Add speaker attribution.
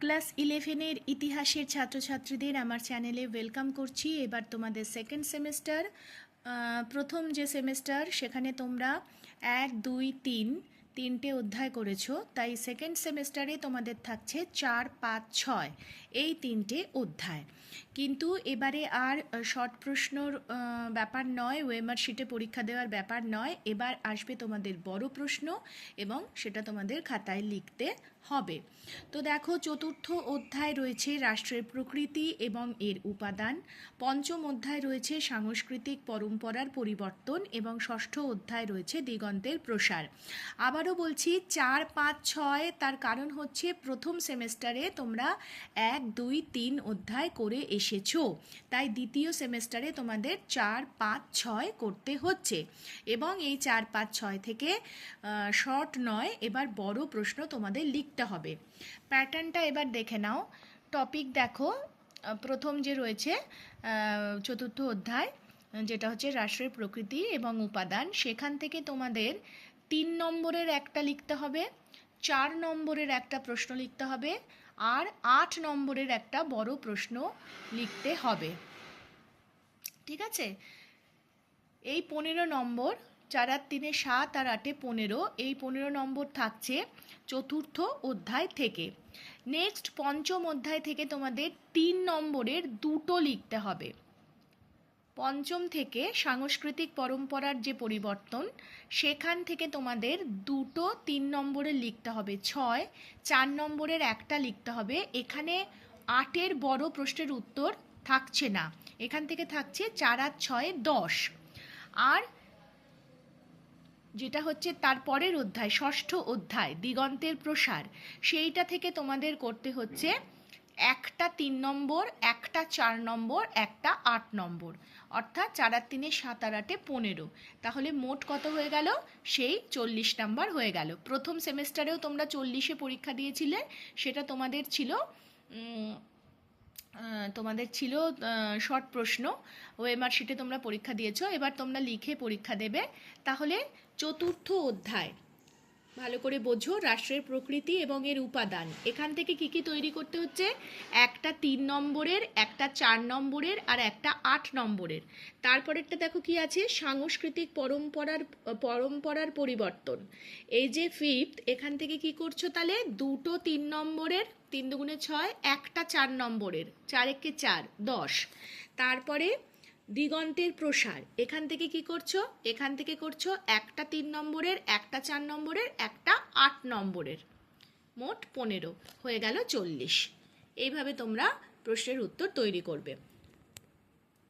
Speaker 1: Class 11-এর ইতিহাসের ছাত্রছাত্রীদের আমার চ্যানেলে ওয়েলকাম করছি। এবার তোমাদের সেকেন্ড সেমিস্টার, প্রথম যে সেমিস্টার সেখানে তোমরা 1, 2, 3 তিনটে অধ্যায় করেছো, তাই সেকেন্ড সেমিস্টারে তোমাদের থাকছে 4, 5, 6 এই তিনটে অধ্যায়। কিন্তু এবারে আর শর্ট প্রশ্নর ব্যাপার নয়, ওএমআর শিটে পরীক্ষা দেওয়ার ব্যাপার নয়। এবার আসবে তোমাদের বড় প্রশ্ন এবং সেটা তোমাদের খাতায় লিখতে হবে। তো দেখো, চতুর্থ অধ্যায় রয়েছে রাষ্ট্রের প্রকৃতি এবং এর উপাদান, পঞ্চম অধ্যায় রয়েছে সাংস্কৃতিক পরম্পরার পরিবর্তন এবং ষষ্ঠ অধ্যায় রয়েছে দিগন্তের প্রসার। আবারও বলছি 4, 5, 6, তার কারণ হচ্ছে প্রথম সেমেস্টারে তোমরা 1, 2, 3 অধ্যায় করে এসেছো, তাই দ্বিতীয় সেমেস্টারে তোমাদের 4, 5, 6 করতে হচ্ছে। এবং এই 4, 5, 6 থেকে শর্ট নয়, এবার বড় প্রশ্ন তোমাদের লিখতে হবে। প্যাটার্নটা এবার দেখে নাও। টপিক দেখো, প্রথম যে রয়েছে চতুর্থ অধ্যায়, যেটা হচ্ছে রাষ্ট্রের প্রকৃতি এবং উপাদান, সেখান থেকে তোমাদের 3 নম্বরের একটা লিখতে হবে, 4 নম্বরের একটা প্রশ্ন লিখতে হবে, আর 8 নম্বরের একটা বড় প্রশ্ন লিখতে হবে। ঠিক আছে? এই 15 নম্বর, 4 আর 3 7 আর 8 15, এই 15 নম্বর থাকছে চতুর্থ অধ্যায় থেকে। নেক্সট পঞ্চম অধ্যায় থেকে তোমাদের 3 নম্বরের দুটো লিখতে হবে। পঞ্চম থেকে সাংস্কৃতিক পরম্পরার যে পরিবর্তন, সেখান থেকে তোমাদের দুটো 3 নম্বরের লিখতে হবে 6, 4 নম্বরের একটা লিখতে হবে। এখানে 8-এর বড় প্রশ্নের উত্তর থাকছে না, এখান থেকে থাকছে 4 আর 6 10। আর যেটা হচ্ছে তারপরের অধ্যায়, ষষ্ঠ অধ্যায় দিগন্তের প্রসার, সেইটা থেকে তোমাদের করতে হচ্ছে একটা 3 নম্বর, একটা 4 নম্বর, একটা 8 নম্বর, অর্থাৎ 4 আর 3 7 আর 8 15। তাহলে মোট কত হয়ে গেল? সেই 40 নাম্বার হয়ে গেল। প্রথম সেমেস্টারেও তোমরা 40-এ পরীক্ষা দিয়েছিলে, সেটা তোমাদের ছিল শর্ট প্রশ্ন। ওএমআর শিটে তোমরা পরীক্ষা দিয়েছো, এবার তোমরা লিখে পরীক্ষা দেবে। তাহলে চতুর্থ অধ্যায় ভালো করে বোঝো, রাষ্ট্রের প্রকৃতি এবং এর উপাদান, এখান থেকে কি কি তৈরি করতে হচ্ছে? একটা 3 নম্বরের, একটা 4 নম্বরের, আর একটা 8 নম্বরের। তারপরেরটা দেখো কি আছে, সাংস্কৃতিক পরম্পরার পরিবর্তন। এই যে ফিফথ, এখান থেকে কি করছো তাহলে? দুটো 3 নম্বরের, 3 দুগুণে 6, একটা 4 নম্বরের, 4 একে 4 10। তারপরে দিগন্তের প্রসার, এখান থেকে কি করছো? এখান থেকে করছো একটা 3 নম্বরের, একটা 4 নম্বরের, একটা 8 নম্বরের, মোট 15 হয়ে গেল 40। এইভাবে তোমরা প্রশ্নের উত্তর তৈরি করবে।